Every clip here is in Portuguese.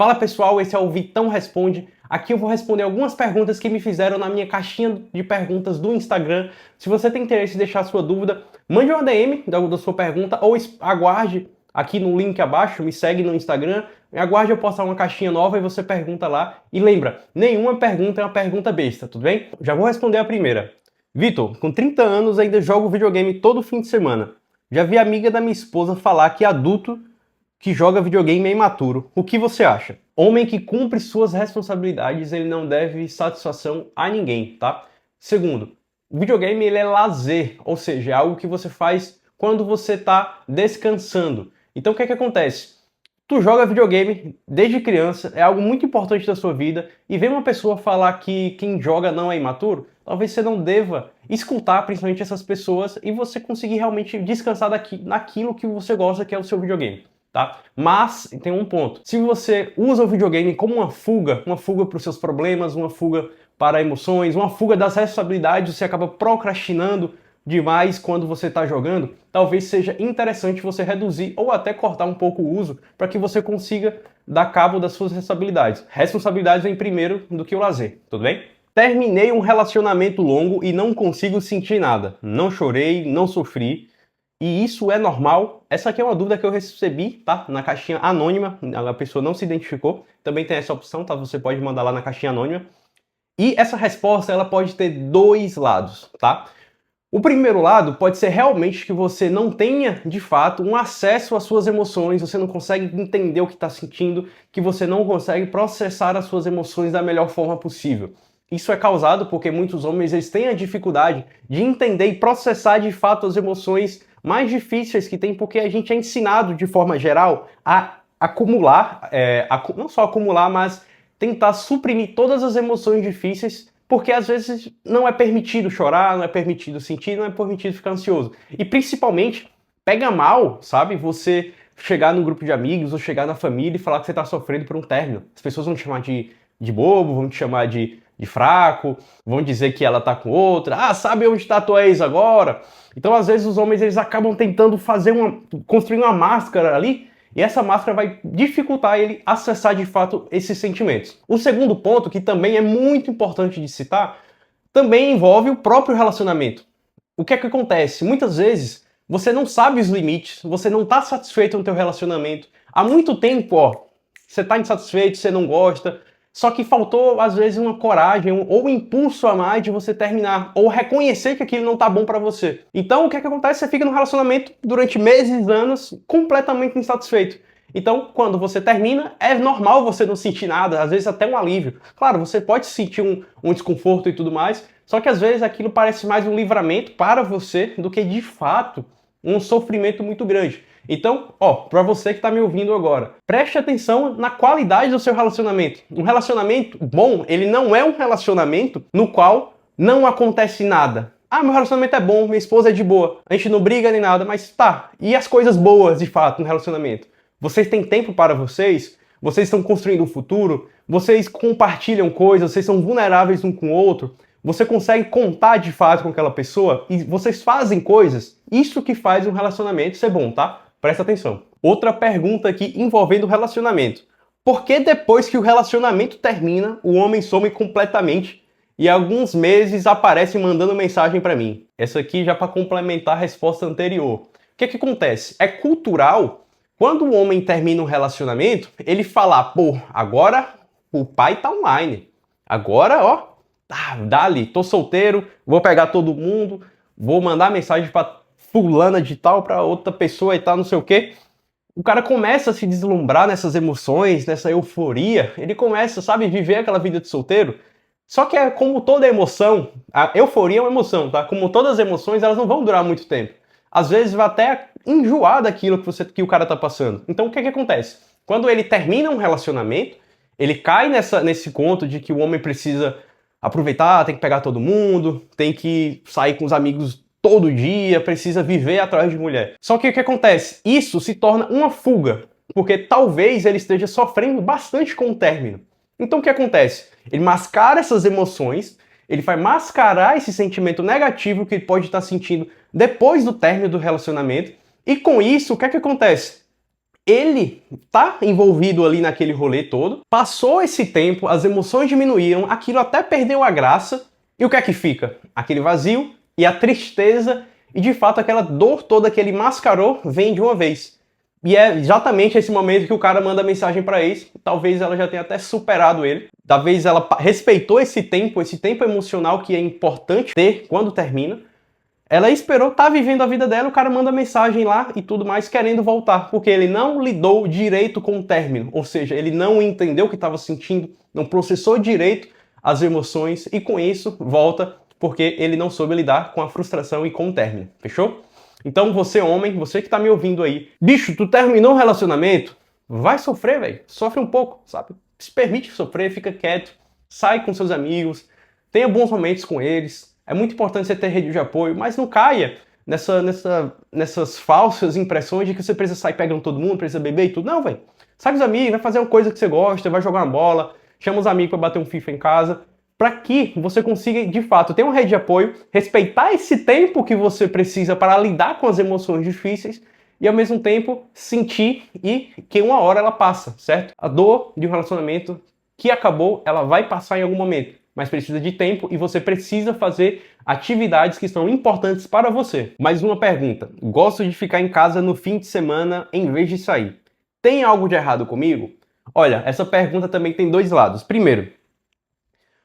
Fala pessoal, esse é o Vitão Responde. Aqui eu vou responder algumas perguntas que me fizeram na minha caixinha de perguntas do Instagram. Se você tem interesse em deixar sua dúvida, mande uma DM da sua pergunta ou aguarde aqui no link abaixo, me segue no Instagram, aguarde eu postar uma caixinha nova e você pergunta lá. E lembra, nenhuma pergunta é uma pergunta besta, tudo bem? Já vou responder a primeira. Vitor, com 30 anos ainda jogo videogame todo fim de semana. Já vi amiga da minha esposa falar que adulto que joga videogame é imaturo. O que você acha? Homem que cumpre suas responsabilidades, ele não deve satisfação a ninguém, tá? Segundo, o videogame ele é lazer, ou seja, é algo que você faz quando você está descansando. Então o que é que acontece? Tu joga videogame desde criança, é algo muito importante da sua vida, e vem uma pessoa falar que quem joga não é imaturo, talvez você não deva escutar principalmente essas pessoas e você conseguir realmente descansar naquilo que você gosta, que é o seu videogame. Tá? Mas tem um ponto. Se você usa o videogame como uma fuga para os seus problemas, uma fuga para emoções, uma fuga das responsabilidades, você acaba procrastinando demais quando você está jogando, talvez seja interessante você reduzir ou até cortar um pouco o uso para que você consiga dar cabo das suas responsabilidades. Responsabilidades vem primeiro do que o lazer, tudo bem? Terminei um relacionamento longo e não consigo sentir nada. Não chorei, não sofri. E isso é normal? Essa aqui é uma dúvida que eu recebi, tá? Na caixinha anônima, a pessoa não se identificou. Também tem essa opção, tá? Você pode mandar lá na caixinha anônima. E essa resposta, ela pode ter dois lados, tá? O primeiro lado pode ser realmente que você não tenha, de fato, um acesso às suas emoções, você não consegue entender o que está sentindo, que você não consegue processar as suas emoções da melhor forma possível. Isso é causado porque muitos homens eles têm a dificuldade de entender e processar de fato as emoções mais difíceis que tem, porque a gente é ensinado de forma geral a acumular, não só acumular, mas tentar suprimir todas as emoções difíceis, porque às vezes não é permitido chorar, não é permitido sentir, não é permitido ficar ansioso. E principalmente, pega mal, sabe, você chegar num grupo de amigos ou chegar na família e falar que você está sofrendo por um término. As pessoas vão te chamar de bobo, vão te chamar de fraco, vão dizer que ela tá com outra, sabe onde tá tua ex agora? Então, às vezes, os homens eles acabam tentando construir uma máscara ali, e essa máscara vai dificultar ele acessar de fato esses sentimentos. O segundo ponto, que também é muito importante de citar, também envolve o próprio relacionamento. O que é que acontece? Muitas vezes, você não sabe os limites, você não tá satisfeito no teu relacionamento. Há muito tempo, você tá insatisfeito, você não gosta, só que faltou, às vezes, uma coragem ou um impulso a mais de você terminar, ou reconhecer que aquilo não tá bom pra você. Então, o que é que acontece? Você fica no relacionamento durante meses, anos, completamente insatisfeito. Então, quando você termina, é normal você não sentir nada, às vezes até um alívio. Claro, você pode sentir um desconforto e tudo mais, só que às vezes aquilo parece mais um livramento para você do que, de fato, um sofrimento muito grande. Então, para você que está me ouvindo agora, preste atenção na qualidade do seu relacionamento. Um relacionamento bom, ele não é um relacionamento no qual não acontece nada. Meu relacionamento é bom, minha esposa é de boa, a gente não briga nem nada, mas tá. E as coisas boas, de fato, no relacionamento? Vocês têm tempo para vocês? Vocês estão construindo um futuro? Vocês compartilham coisas? Vocês são vulneráveis um com o outro? Você consegue contar de fato com aquela pessoa? E vocês fazem coisas? Isso que faz um relacionamento ser bom, tá? Presta atenção. Outra pergunta aqui envolvendo o relacionamento. Por que depois que o relacionamento termina, o homem some completamente e alguns meses aparece mandando mensagem para mim? Essa aqui já para complementar a resposta anterior. O que é que acontece? É cultural. Quando o homem termina um relacionamento, ele fala, agora o pai tá online. Agora, dali, tô solteiro, vou pegar todo mundo, vou mandar mensagem para fulana de tal, para outra pessoa e tal, não sei o quê. O cara começa a se deslumbrar nessas emoções, nessa euforia, ele começa, sabe, viver aquela vida de solteiro. Só que é como toda emoção, a euforia é uma emoção, tá? Como todas as emoções, elas não vão durar muito tempo. Às vezes vai até enjoar daquilo que o cara tá passando. Então o que acontece? Quando ele termina um relacionamento, ele cai nesse conto de que o homem precisa aproveitar, tem que pegar todo mundo, tem que sair com os amigos todo dia, precisa viver atrás de mulher. Só que o que acontece? Isso se torna uma fuga, porque talvez ele esteja sofrendo bastante com o término. Então o que acontece? Ele mascara essas emoções, ele vai mascarar esse sentimento negativo que ele pode estar sentindo depois do término do relacionamento, e com isso, o que acontece? ele tá envolvido ali naquele rolê todo, passou esse tempo, as emoções diminuíram, aquilo até perdeu a graça, e o que é que fica? Aquele vazio e a tristeza, e de fato aquela dor toda que ele mascarou vem de uma vez. E é exatamente esse momento que o cara manda mensagem pra ex, talvez ela já tenha até superado ele, talvez ela respeitou esse tempo emocional que é importante ter quando termina. Ela esperou, tá vivendo a vida dela, o cara manda mensagem lá e tudo mais, querendo voltar, porque ele não lidou direito com o término, ou seja, ele não entendeu o que estava sentindo, não processou direito as emoções e com isso volta, porque ele não soube lidar com a frustração e com o término, fechou? Então você homem, você que tá me ouvindo aí, bicho, tu terminou o relacionamento? Vai sofrer, velho, sofre um pouco, sabe? Se permite sofrer, fica quieto, sai com seus amigos, tenha bons momentos com eles. É muito importante você ter rede de apoio, mas não caia nessas falsas impressões de que você precisa sair pegando todo mundo, precisa beber e tudo. Não, velho. Sai com os amigos, vai fazer uma coisa que você gosta, vai jogar uma bola, chama os amigos para bater um FIFA em casa, para que você consiga, de fato, ter uma rede de apoio, respeitar esse tempo que você precisa para lidar com as emoções difíceis e, ao mesmo tempo, sentir e que uma hora ela passa, certo? A dor de um relacionamento que acabou, ela vai passar em algum momento, mas precisa de tempo e você precisa fazer atividades que são importantes para você. Mais uma pergunta. Gosto de ficar em casa no fim de semana em vez de sair. Tem algo de errado comigo? Olha, essa pergunta também tem dois lados. Primeiro,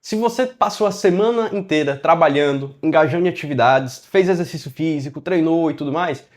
se você passou a semana inteira trabalhando, engajando em atividades, fez exercício físico, treinou e tudo mais,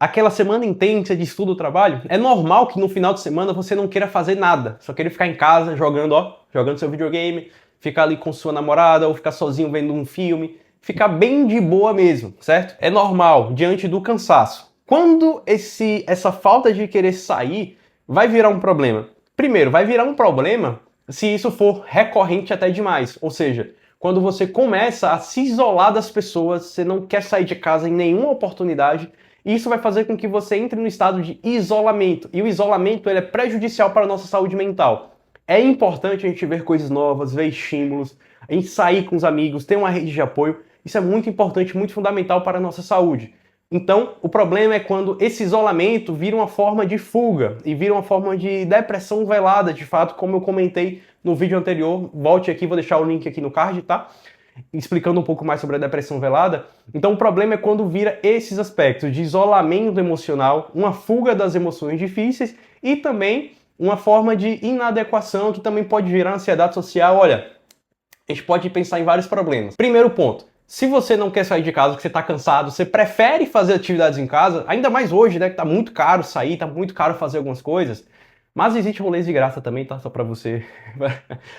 aquela semana intensa de estudo, trabalho, é normal que no final de semana você não queira fazer nada, só queira ficar em casa jogando seu videogame, ficar ali com sua namorada ou ficar sozinho vendo um filme, ficar bem de boa mesmo, certo? É normal diante do cansaço. Quando essa falta de querer sair vai virar um problema? Primeiro, vai virar um problema se isso for recorrente até demais, ou seja, quando você começa a se isolar das pessoas, você não quer sair de casa em nenhuma oportunidade, e isso vai fazer com que você entre no estado de isolamento. E o isolamento ele é prejudicial para a nossa saúde mental. É importante a gente ver coisas novas, ver estímulos, a gente sair com os amigos, ter uma rede de apoio. Isso é muito importante, muito fundamental para a nossa saúde. Então, o problema é quando esse isolamento vira uma forma de fuga e vira uma forma de depressão velada, de fato, como eu comentei no vídeo anterior. Volte aqui, vou deixar o link aqui no card, tá? Explicando um pouco mais sobre a depressão velada. Então o problema é quando vira esses aspectos de isolamento emocional, uma fuga das emoções difíceis e também uma forma de inadequação que também pode virar ansiedade social. Olha, a gente pode pensar em vários problemas. Primeiro ponto, se você não quer sair de casa, que você está cansado, você prefere fazer atividades em casa, ainda mais hoje, né, que tá muito caro sair, tá muito caro fazer algumas coisas, mas existe rolês de graça também, tá? Só para você,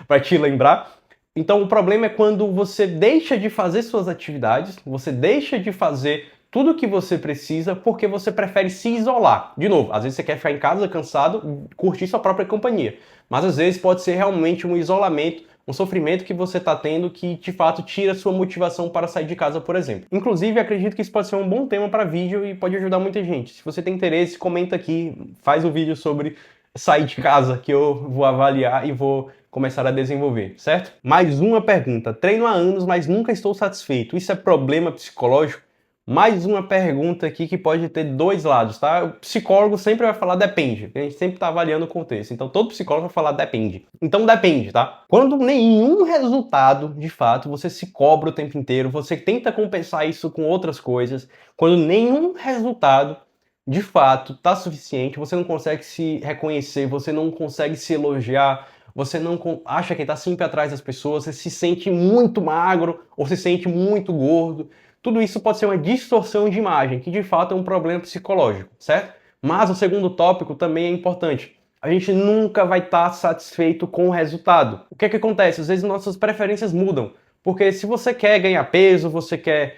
para te lembrar. Então o problema é quando você deixa de fazer suas atividades, você deixa de fazer tudo o que você precisa porque você prefere se isolar. De novo, às vezes você quer ficar em casa cansado, curtir sua própria companhia, mas às vezes pode ser realmente um isolamento, um sofrimento que você está tendo que de fato tira sua motivação para sair de casa, por exemplo. Inclusive, acredito que isso pode ser um bom tema para vídeo e pode ajudar muita gente. Se você tem interesse, comenta aqui, faz um vídeo sobre sair de casa que eu vou avaliar e vou começar a desenvolver, certo? Mais uma pergunta. Treino há anos, mas nunca estou satisfeito. Isso é problema psicológico? Mais uma pergunta aqui que pode ter dois lados, tá? O psicólogo sempre vai falar depende. A gente sempre está avaliando o contexto. Então todo psicólogo vai falar depende. Então depende, tá? Quando nenhum resultado, de fato, você se cobra o tempo inteiro, você tenta compensar isso com outras coisas, quando nenhum resultado de fato tá suficiente, você não consegue se reconhecer, você não consegue se elogiar, você não acha que está sempre atrás das pessoas, você se sente muito magro ou se sente muito gordo. Tudo isso pode ser uma distorção de imagem, que de fato é um problema psicológico, certo? Mas o segundo tópico também é importante. A gente nunca vai estar satisfeito com o resultado. O que é que acontece? Às vezes nossas preferências mudam. Porque se você quer ganhar peso, você quer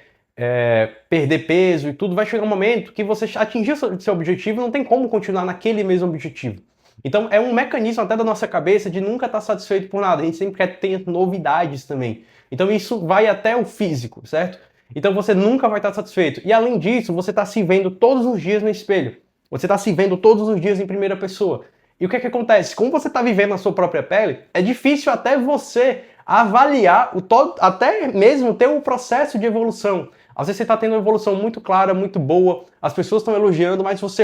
perder peso e tudo, vai chegar um momento que você atingir seu objetivo e não tem como continuar naquele mesmo objetivo. Então é um mecanismo até da nossa cabeça de nunca estar satisfeito por nada. A gente sempre quer ter novidades também. Então isso vai até o físico, certo? Então você nunca vai estar satisfeito. E além disso, você está se vendo todos os dias no espelho. Você está se vendo todos os dias em primeira pessoa. E o que é que acontece? Como você está vivendo na sua própria pele, é difícil até você avaliar, até mesmo ter um processo de evolução. Às vezes você está tendo uma evolução muito clara, muito boa, as pessoas estão elogiando, mas você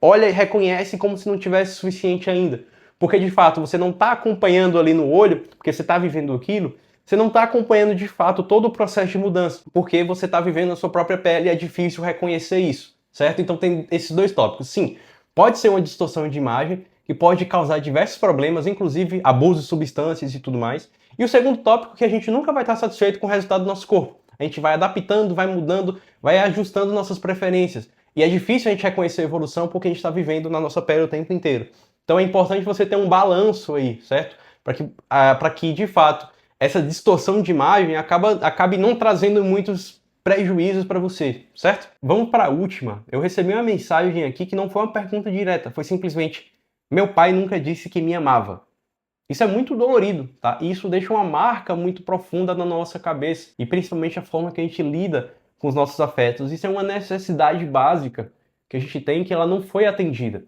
olha e reconhece como se não tivesse suficiente ainda. Porque de fato você não está acompanhando ali no olho, porque você está vivendo aquilo, você não está acompanhando de fato todo o processo de mudança, porque você está vivendo a sua própria pele e é difícil reconhecer isso, certo? Então tem esses dois tópicos. Sim, pode ser uma distorção de imagem que pode causar diversos problemas, inclusive abuso de substâncias e tudo mais. E o segundo tópico é que a gente nunca vai estar satisfeito com o resultado do nosso corpo. A gente vai adaptando, vai mudando, vai ajustando nossas preferências. E é difícil a gente reconhecer a evolução porque a gente está vivendo na nossa pele o tempo inteiro. Então é importante você ter um balanço aí, certo? Para que, de fato, essa distorção de imagem acabe não trazendo muitos prejuízos para você, certo? Vamos para a última. Eu recebi uma mensagem aqui que não foi uma pergunta direta, foi simplesmente: meu pai nunca disse que me amava. Isso é muito dolorido, tá? E isso deixa uma marca muito profunda na nossa cabeça e principalmente a forma que a gente lida com os nossos afetos. Isso é uma necessidade básica que a gente tem que ela não foi atendida.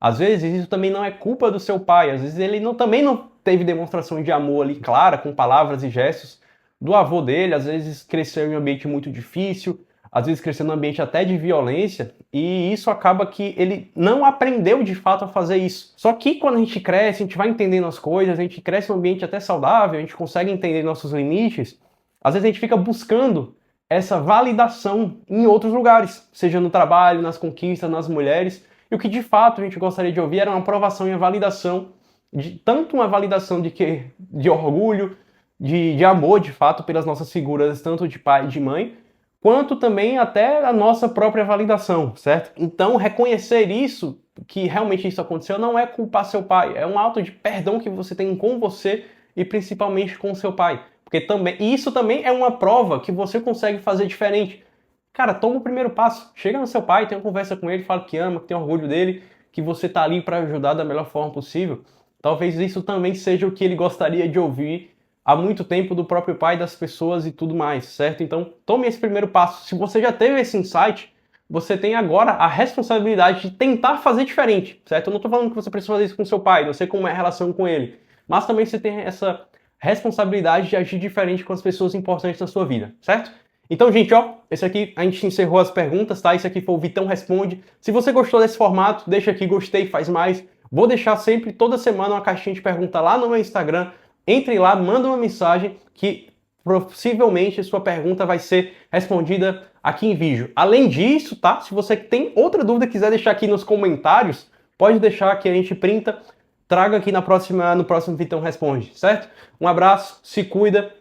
Às vezes isso também não é culpa do seu pai, às vezes ele também não teve demonstração de amor ali clara, com palavras e gestos do avô dele, às vezes cresceu em um ambiente muito difícil, às vezes cresceu num ambiente até de violência, e isso acaba que ele não aprendeu de fato a fazer isso. Só que quando a gente cresce, a gente vai entendendo as coisas, a gente cresce em um ambiente até saudável, a gente consegue entender nossos limites, às vezes a gente fica buscando essa validação em outros lugares, seja no trabalho, nas conquistas, nas mulheres, e o que de fato a gente gostaria de ouvir era uma aprovação e uma validação, tanto uma validação de orgulho, de amor de fato pelas nossas figuras, tanto de pai e de mãe, quanto também até a nossa própria validação, certo? Então, reconhecer isso, que realmente isso aconteceu, não é culpar seu pai, é um ato de perdão que você tem com você e principalmente com seu pai. Porque também, e isso também é uma prova que você consegue fazer diferente. Cara, toma o primeiro passo, chega no seu pai, tem uma conversa com ele, fala que ama, que tem orgulho dele, que você tá ali para ajudar da melhor forma possível. Talvez isso também seja o que ele gostaria de ouvir há muito tempo do próprio pai, das pessoas e tudo mais, certo? Então, tome esse primeiro passo. Se você já teve esse insight, você tem agora a responsabilidade de tentar fazer diferente, certo? Eu não estou falando que você precisa fazer isso com seu pai, não sei como é a relação com ele, mas também você tem essa responsabilidade de agir diferente com as pessoas importantes na sua vida, certo? Então, gente, ó, esse aqui a gente encerrou as perguntas, tá? Esse aqui foi o Vitão Responde. Se você gostou desse formato, deixa aqui gostei, faz mais. Vou deixar sempre, toda semana, uma caixinha de pergunta lá no meu Instagram. Entre lá, manda uma mensagem que possivelmente sua pergunta vai ser respondida aqui em vídeo. Além disso, tá? Se você tem outra dúvida, quiser deixar aqui nos comentários, pode deixar que a gente printa, traga aqui no próximo Vitão Responde, certo? Um abraço, se cuida